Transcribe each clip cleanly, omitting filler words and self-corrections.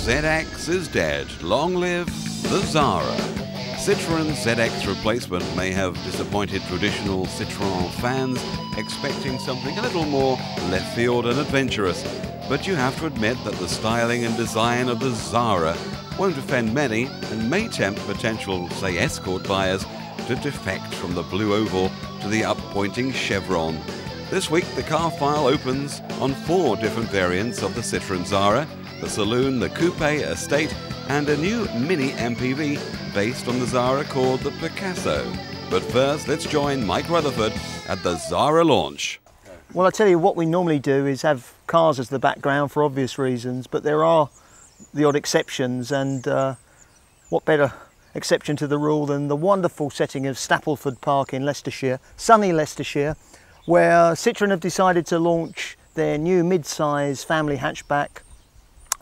ZX is dead. Long live the Xsara. Citroen ZX replacement may have disappointed traditional Citroen fans expecting something a little more left field and adventurous, but you have to admit that the styling and design of the Xsara won't offend many and may tempt potential, say, escort buyers to defect from the blue oval to the up-pointing chevron. This week the car file opens on 4 different variants of the Citroen Xsara: the saloon, the coupe, estate, and a new mini MPV based on the Xsara called the Picasso. But first, let's join Marc Rutherford at the Xsara launch. Well, I tell you, what we normally do is have cars as the background for obvious reasons, but there are the odd exceptions, and what better exception to the rule than the wonderful setting of Stableford Park in Leicestershire, sunny Leicestershire, where Citroen have decided to launch their new mid-size family hatchback,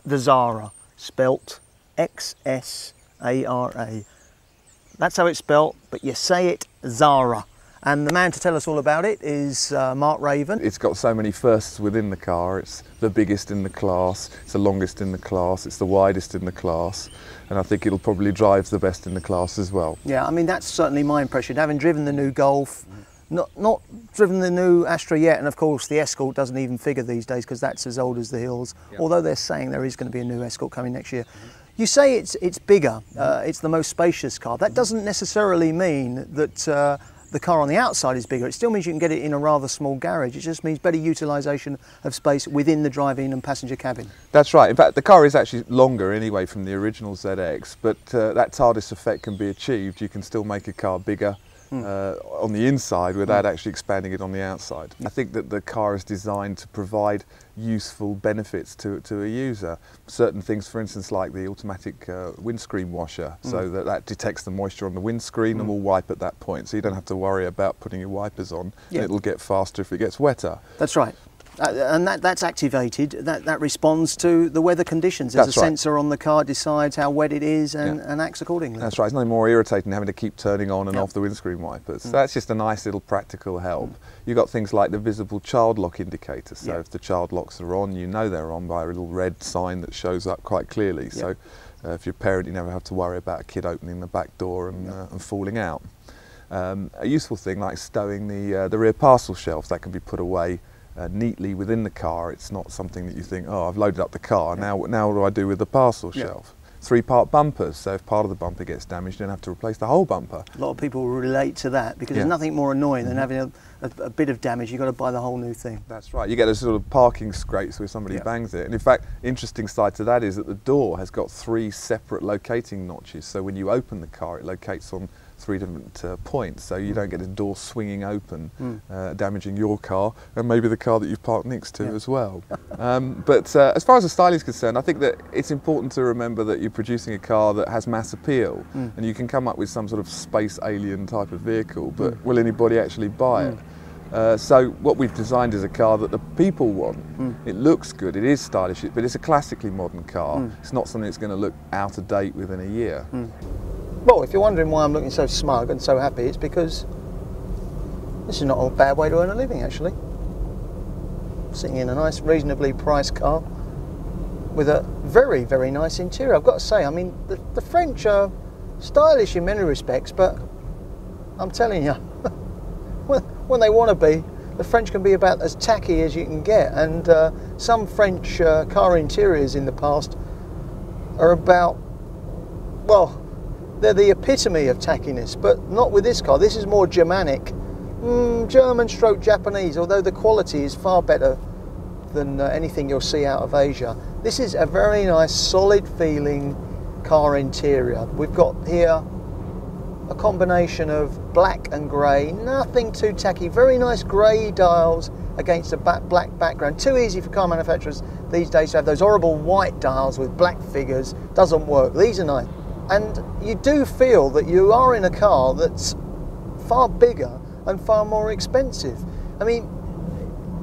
the Xsara, spelt X-S-A-R-A. That's how it's spelt, but you say it Xsara. And the man to tell us all about it is Marc Raven. It's got so many firsts within the car. It's the biggest in the class, it's the longest in the class, it's the widest in the class, and I think it'll probably drive the best in the class as well. Yeah, I mean, that's certainly my impression. Having driven the new Golf, not driven the new Astra yet, and of course the Escort doesn't even figure these days because that's as old as the hills, although they're saying there is going to be a new Escort coming next year. You say it's bigger, it's the most spacious car. That doesn't necessarily mean that the car on the outside is bigger. It still means you can get it in a rather small garage. It just means better utilisation of space within the driving and passenger cabin. That's right. In fact, the car is actually longer anyway from the original ZX, but that TARDIS effect can be achieved. You can still make a car bigger on the inside without actually expanding it on the outside. I think that the car is designed to provide useful benefits to a user. Certain things, for instance, like the automatic windscreen washer, so that detects the moisture on the windscreen and will wipe at that point, so you don't have to worry about putting your wipers on. And it'll get faster if it gets wetter. That's right. And that's activated, that responds to the weather conditions. There's a sensor on the car, decides how wet it is and acts accordingly. That's right, it's nothing more irritating than having to keep turning on and off the windscreen wipers. So that's just a nice little practical help. You've got things like the visible child lock indicator, so if the child locks are on, you know they're on by a little red sign that shows up quite clearly. So if you're a parent, you never have to worry about a kid opening the back door and falling out. A useful thing like stowing the rear parcel shelf, that can be put away neatly within the car. It's not something that you think, oh, I've loaded up the car, now what do I do with the parcel shelf? 3-part bumpers, so if part of the bumper gets damaged, you don't have to replace the whole bumper. A lot of people relate to that because there's nothing more annoying than having a bit of damage. You've got to buy the whole new thing. That's right, you get a sort of parking scrapes where somebody bangs it, and in fact, interesting side to that is that the door has got 3 separate locating notches, so when you open the car it locates on 3 different points, so you don't get a door swinging open, damaging your car and maybe the car that you've parked next to as well. But as far as the styling is concerned, I think that it's important to remember that you're producing a car that has mass appeal, and you can come up with some sort of space alien type of vehicle, but will anybody actually buy it? So what we've designed is a car that the people want. It looks good, it is stylish, but it's a classically modern car. It's not something that's going to look out of date within a year. Well, if you're wondering why I'm looking so smug and so happy, it's because this is not a bad way to earn a living, actually. Sitting in a nice, reasonably priced car with a very, very nice interior. I've got to say, I mean, the French are stylish in many respects, but I'm telling you, when they want to be, the French can be about as tacky as you can get. And some French car interiors in the past are about, well, they're the epitome of tackiness, but not with this car. This is more Germanic, German/Japanese, although the quality is far better than anything you'll see out of Asia. This is a very nice, solid feeling car interior. We've got here a combination of black and grey, nothing too tacky, very nice grey dials against a black background. Too easy for car manufacturers these days to have those horrible white dials with black figures. Doesn't work. These are nice. And you do feel that you are in a car that's far bigger and far more expensive. I mean,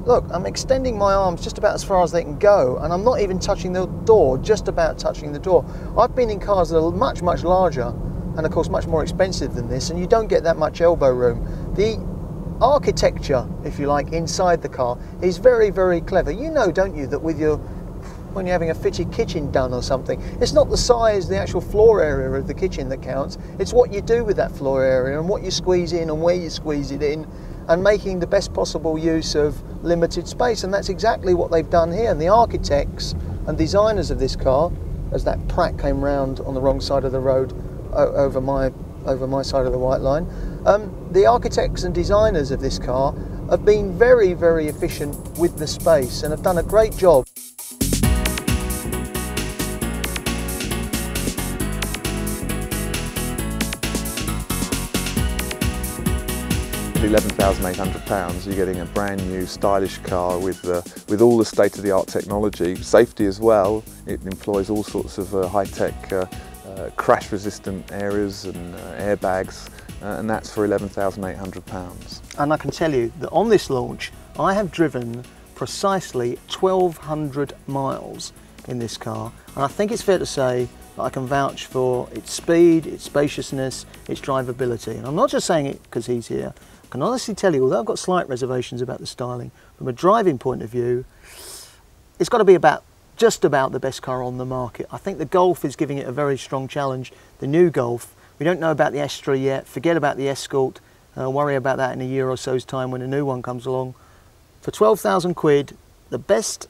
look, I'm extending my arms just about as far as they can go, and I'm not even touching the door, just about touching the door. I've been in cars that are much, much larger, and of course much more expensive than this, and you don't get that much elbow room. The architecture, if you like, inside the car is very, very clever. You know, don't you, that with your when you're having a fitted kitchen done or something. It's not the size, the actual floor area of the kitchen that counts, it's what you do with that floor area and what you squeeze in and where you squeeze it in, and making the best possible use of limited space. And that's exactly what they've done here. And the architects and designers of this car, as that Pratt came round on the wrong side of the road over my side of the white line, the architects and designers of this car have been very, very efficient with the space and have done a great job. £11,800, you're getting a brand new stylish car with all the state-of-the-art technology, safety as well. It employs all sorts of high-tech crash-resistant areas and airbags, and that's for £11,800. And I can tell you that on this launch, I have driven precisely 1,200 miles in this car, and I think it's fair to say that I can vouch for its speed, its spaciousness, its drivability. And I'm not just saying it because he's here. I can honestly tell you, although I've got slight reservations about the styling, from a driving point of view, it's got to be just about the best car on the market. I think the Golf is giving it a very strong challenge. The new Golf, we don't know about the S3 yet, forget about the Escort, worry about that in a year or so's time when a new one comes along. For 12,000 quid, the best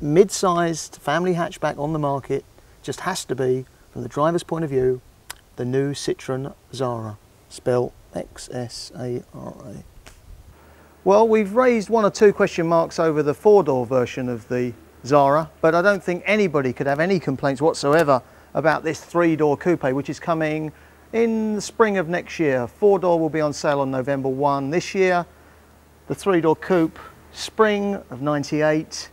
mid-sized family hatchback on the market just has to be, from the driver's point of view, the new Citroen Xsara, spelled Xsara. Well, we've raised one or two question marks over the four-door version of the Xsara, but I don't think anybody could have any complaints whatsoever about this three-door coupe, which is coming in the spring of next year. Four-door will be on sale on November 1 this year. The three-door coupe, spring of '98.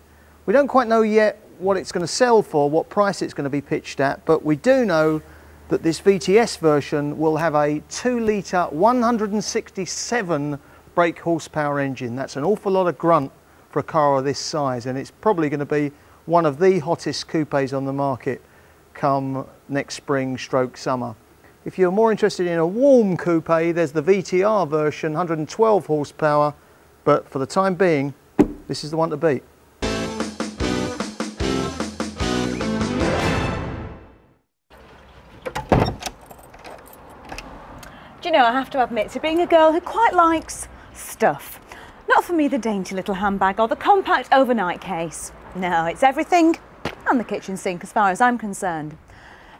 We don't quite know yet what it's going to sell for, what price it's going to be pitched at, but we do know that this VTS version will have a 2-litre 167 brake horsepower engine. That's an awful lot of grunt for a car of this size, and it's probably going to be one of the hottest coupes on the market come next spring stroke summer. If you're more interested in a warm coupe, there's the VTR version, 112 horsepower, but for the time being, this is the one to beat. Do you know, I have to admit to being a girl who quite likes stuff. Not for me the dainty little handbag or the compact overnight case. No, it's everything and the kitchen sink as far as I'm concerned.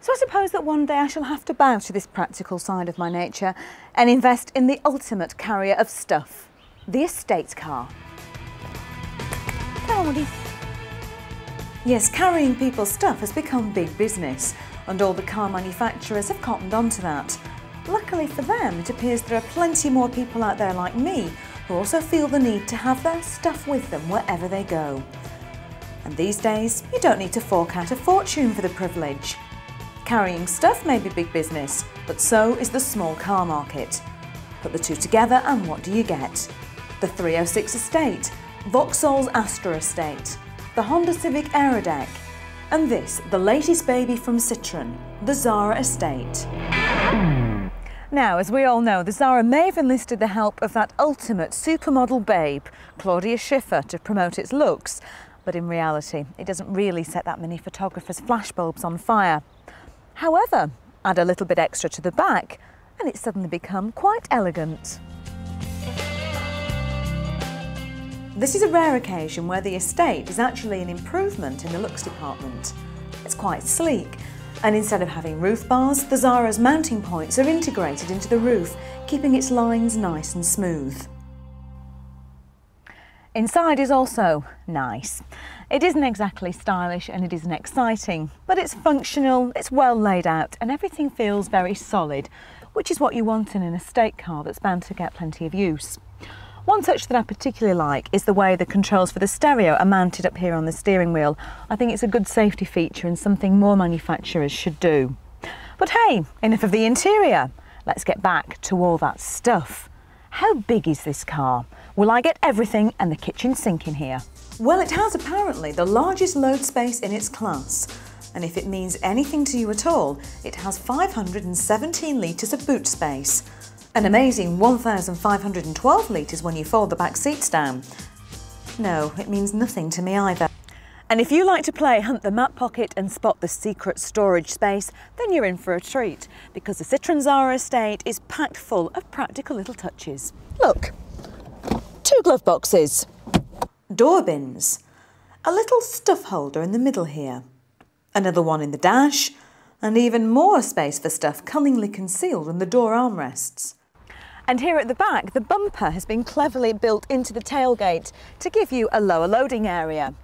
So I suppose that one day I shall have to bow to this practical side of my nature and invest in the ultimate carrier of stuff, the estate car. Come on, Woody. Yes, carrying people's stuff has become big business, and all the car manufacturers have cottoned onto that. Luckily for them, it appears there are plenty more people out there like me who also feel the need to have their stuff with them wherever they go. And these days, you don't need to fork out a fortune for the privilege. Carrying stuff may be big business, but so is the small car market. Put the two together and what do you get? The 306 Estate, Vauxhall's Astra Estate, the Honda Civic Aerodeck, and this, the latest baby from Citroen, the Xsara Estate. Now, as we all know, the Xsara may have enlisted the help of that ultimate supermodel babe, Claudia Schiffer, to promote its looks, but in reality, it doesn't really set that many photographers' flashbulbs on fire. However, add a little bit extra to the back, and it's suddenly become quite elegant. This is a rare occasion where the Estate is actually an improvement in the looks department. It's quite sleek, and instead of having roof bars, the Xsara's mounting points are integrated into the roof, keeping its lines nice and smooth. Inside is also nice. It isn't exactly stylish and it isn't exciting, but it's functional, it's well laid out, and everything feels very solid, which is what you want in an estate car that's bound to get plenty of use. One touch that I particularly like is the way the controls for the stereo are mounted up here on the steering wheel. I think it's a good safety feature and something more manufacturers should do. But hey, enough of the interior. Let's get back to all that stuff. How big is this car? Will I get everything and the kitchen sink in here? Well, it has apparently the largest load space in its class. And if it means anything to you at all, it has 517 litres of boot space. An amazing 1,512 litres when you fold the back seats down. No, it means nothing to me either. And if you like to play Hunt the Map Pocket and spot the secret storage space, then you're in for a treat, because the Citroen Xsara estate is packed full of practical little touches. Look, 2 glove boxes, door bins, a little stuff holder in the middle here, another one in the dash, and even more space for stuff cunningly concealed in the door armrests. And here at the back, the bumper has been cleverly built into the tailgate to give you a lower loading area.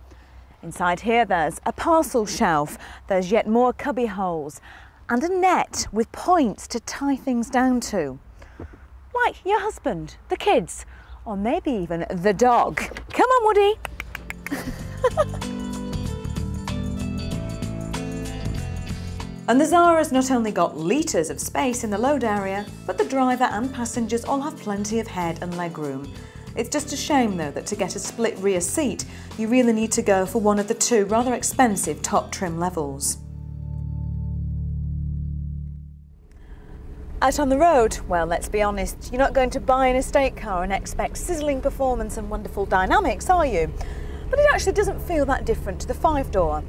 Inside here there's a parcel shelf, there's yet more cubby holes and a net with points to tie things down to. Like your husband, the kids, or maybe even the dog. Come on, Woody! And the Xsara's not only got litres of space in the load area, but the driver and passengers all have plenty of head and leg room. It's just a shame though that to get a split rear seat, you really need to go for one of the 2 rather expensive top trim levels. Out on the road, well, let's be honest, you're not going to buy an estate car and expect sizzling performance and wonderful dynamics, are you? But it actually doesn't feel that different to the 5-door.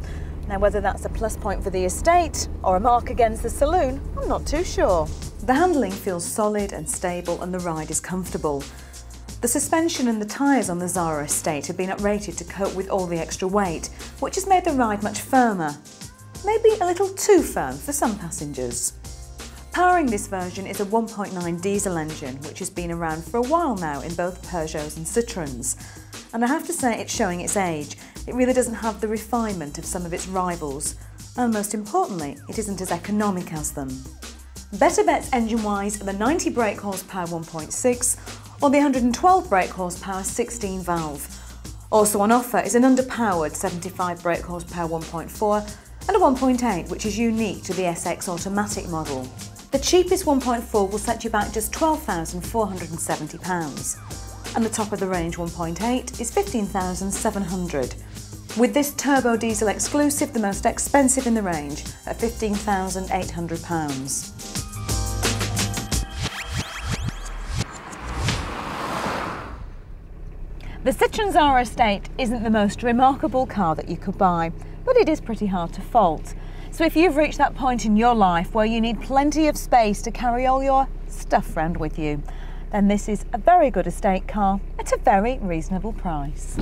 Now, whether that's a plus point for the estate or a mark against the saloon, I'm not too sure. The handling feels solid and stable and the ride is comfortable. The suspension and the tyres on the Xsara estate have been uprated to cope with all the extra weight, which has made the ride much firmer. Maybe a little too firm for some passengers. Powering this version is a 1.9 diesel engine, which has been around for a while now in both Peugeots and Citroens. And I have to say it's showing its age. It really doesn't have the refinement of some of its rivals. And most importantly, it isn't as economic as them. Better bets engine-wise are the 90 brake horsepower 1.6 or the 112 brake horsepower 16 valve. Also on offer is an underpowered 75 brake horsepower 1.4 and a 1.8, which is unique to the SX automatic model. The cheapest 1.4 will set you back just £12,470, and the top of the range 1.8 is £15,700. With this turbo diesel exclusive, the most expensive in the range at £15,800. The Citroen Xsara estate isn't the most remarkable car that you could buy, but it is pretty hard to fault. So if you've reached that point in your life where you need plenty of space to carry all your stuff around with you, then this is a very good estate car at a very reasonable price.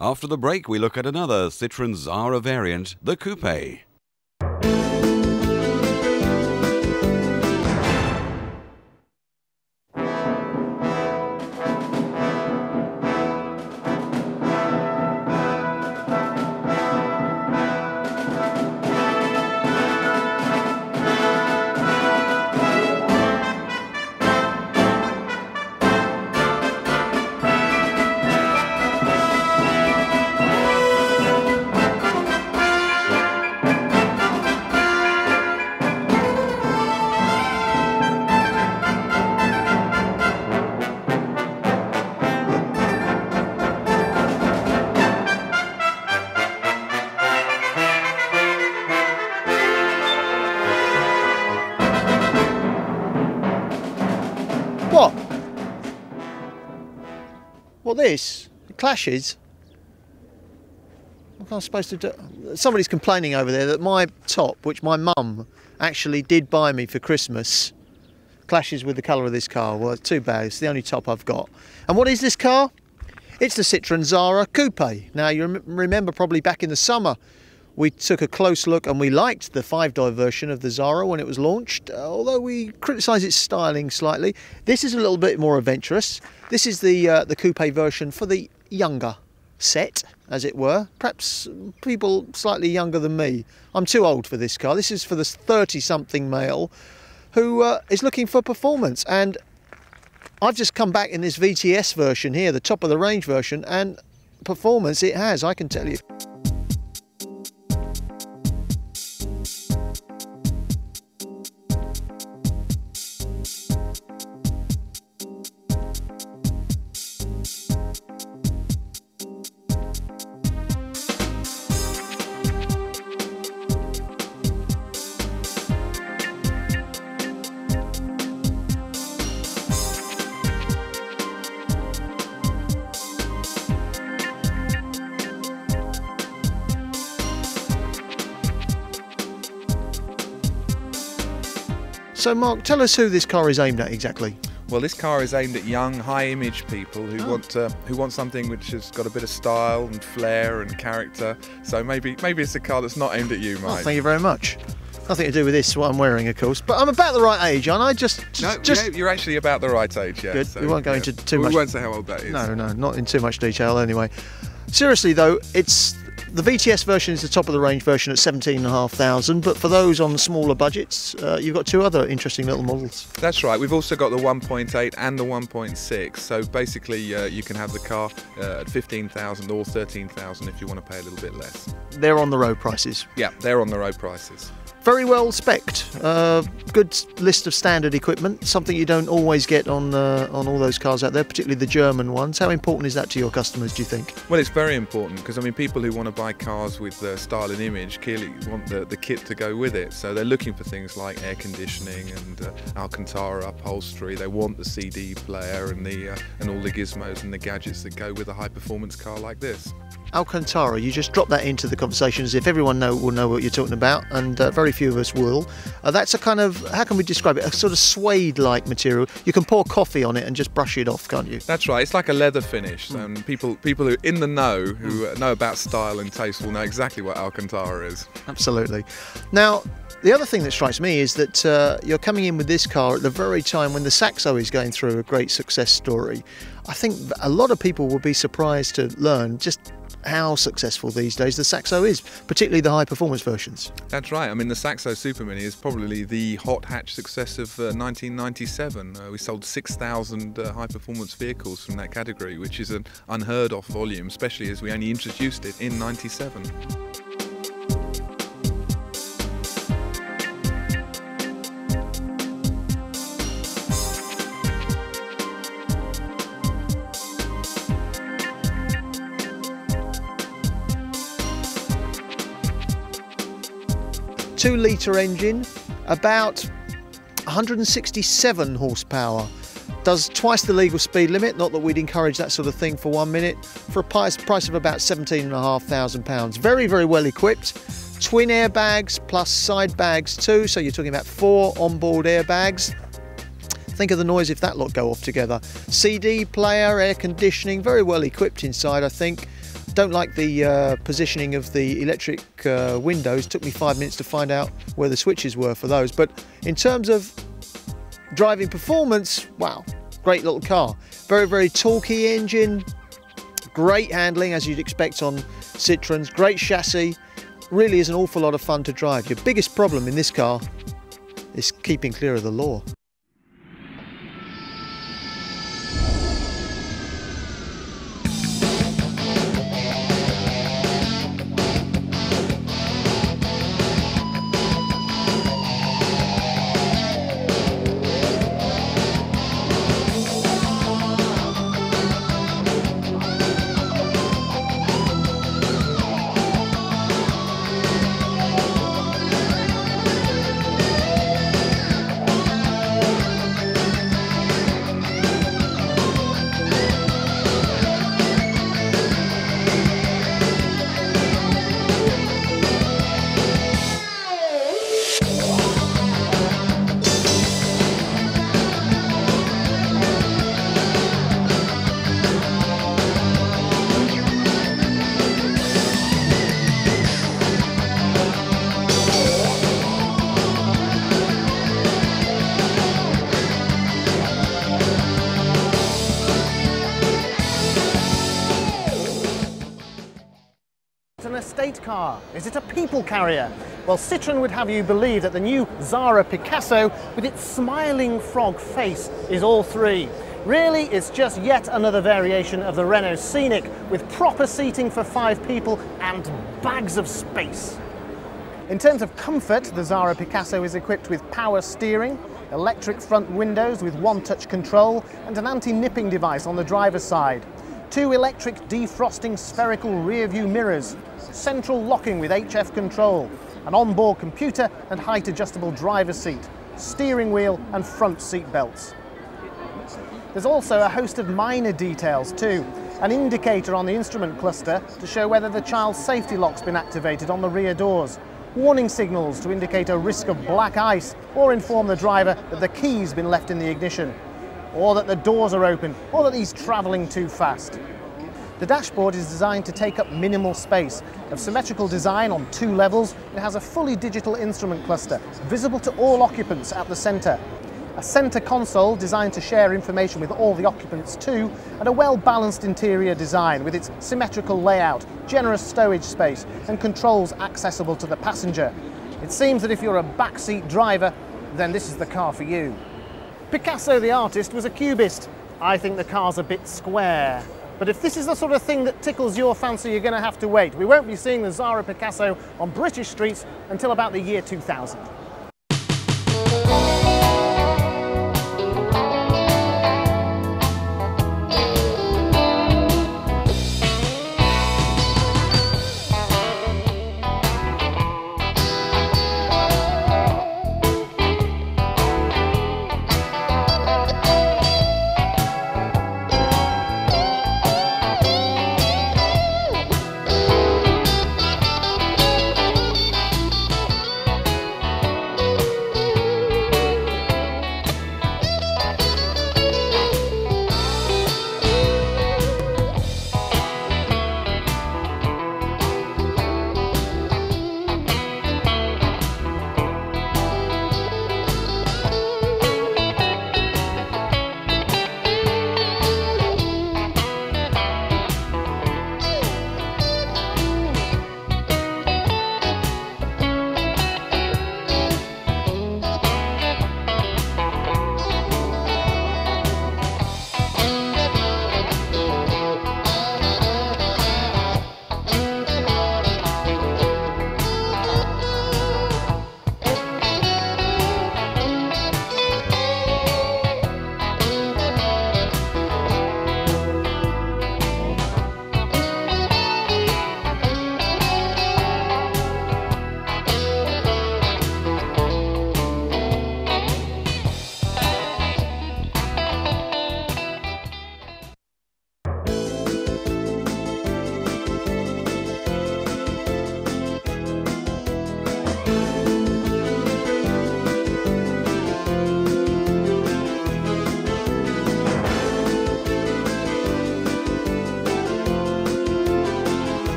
After the break, we look at another Citroen Xsara variant, the coupe. What? Well, this? It clashes? What am I supposed to do? Somebody's complaining over there that my top, which my mum actually did buy me for Christmas, clashes with the colour of this car. Well, it's too bad. It's the only top I've got. And what is this car? It's the Citroen Xsara Coupe. Now, you remember probably back in the summer, we took a close look and we liked the 5-door version of the Xsara when it was launched, although we criticised its styling slightly. This is a little bit more adventurous. This is the coupe version for the younger set, as it were. Perhaps people slightly younger than me. I'm too old for this car. This is for the 30-something male who is looking for performance. And I've just come back in this VTS version here, the top of the range version, and performance it has, I can tell you. So Mark, tell us who this car is aimed at exactly. Well, this car is aimed at young, high-image people who want something which has got a bit of style and flair and character. So maybe it's a car that's not aimed at you, Mike. Oh, thank you very much. Nothing to do with this, what I'm wearing, of course. But I'm about the right age, aren't I? Yeah, you're actually about the right age, yeah. Good. So, we won't go into too much. We won't say how old that is. No, not in too much detail anyway. Seriously though, it's the VTS version is the top of the range version at 17,500, but for those on smaller budgets, you've got two other interesting little models. That's right. We've also got the 1.8 and the 1.6. So basically, you can have the car at 15,000 or 13,000 if you want to pay a little bit less. They're on the road prices. Yeah, they're on the road prices. Very well spec'd. Good list of standard equipment, something you don't always get on all those cars out there, particularly the German ones. How important is that to your customers, do you think? Well, it's very important because, I mean, people who want to buy cars with style and image clearly want the kit to go with it. So they're looking for things like air conditioning and Alcantara upholstery. They want the CD player and all the gizmos and the gadgets that go with a high-performance car like this. Alcantara, you just drop that into the conversation as if everyone will know what you're talking about, and very few of us will. That's a kind of, how can we describe it, a sort of suede-like material. You can pour coffee on it and just brush it off, can't you? That's right, it's like a leather finish, and people who are in the know, who know about style and taste, will know exactly what Alcantara is. Absolutely. Now, the other thing that strikes me is that you're coming in with this car at the very time when the Saxo is going through a great success story. I think a lot of people will be surprised to learn just how successful these days the Saxo is, particularly the high performance versions. That's right. I mean, the Saxo Super Mini is probably the hot hatch success of 1997. We sold 6,000 high performance vehicles from that category, which is an unheard of volume, especially as we only introduced it in '97. Two-litre engine, about 167 horsepower, does twice the legal speed limit, not that we'd encourage that sort of thing for 1 minute, for a price of about £17,500. Very, very well equipped. Twin airbags plus side bags too, so you're talking about 4 onboard airbags. Think of the noise if that lot go off together. CD player, air conditioning, very well equipped inside, I think. Don't like the positioning of the electric windows. Took me 5 minutes to find out where the switches were for those. But in terms of driving performance, wow, great little car. Very, very torquey engine, great handling as you'd expect on Citroens, great chassis. Really is an awful lot of fun to drive. Your biggest problem in this car is keeping clear of the law. An estate car? Is it a people carrier? Well, Citroen would have you believe that the new Xsara Picasso, with its smiling frog face, is all three. Really, it's just yet another variation of the Renault Scenic, with proper seating for 5 people and bags of space. In terms of comfort, the Xsara Picasso is equipped with power steering, electric front windows with one-touch control, and an anti-nipping device on the driver's side. 2 electric defrosting spherical rear-view mirrors, central locking with HF control, an onboard computer and height-adjustable driver's seat, steering wheel and front seat belts. There's also a host of minor details too, an indicator on the instrument cluster to show whether the child's safety lock's been activated on the rear doors, warning signals to indicate a risk of black ice or inform the driver that the key's been left in the ignition, or that the doors are open, or that he's travelling too fast. The dashboard is designed to take up minimal space. Of symmetrical design on 2 levels, it has a fully digital instrument cluster, visible to all occupants at the centre. A centre console designed to share information with all the occupants too, and a well-balanced interior design with its symmetrical layout, generous stowage space, and controls accessible to the passenger. It seems that if you're a backseat driver, then this is the car for you. Picasso the artist was a cubist. I think the car's a bit square. But if this is the sort of thing that tickles your fancy, you're going to have to wait. We won't be seeing the Xsara Picasso on British streets until about the year 2000.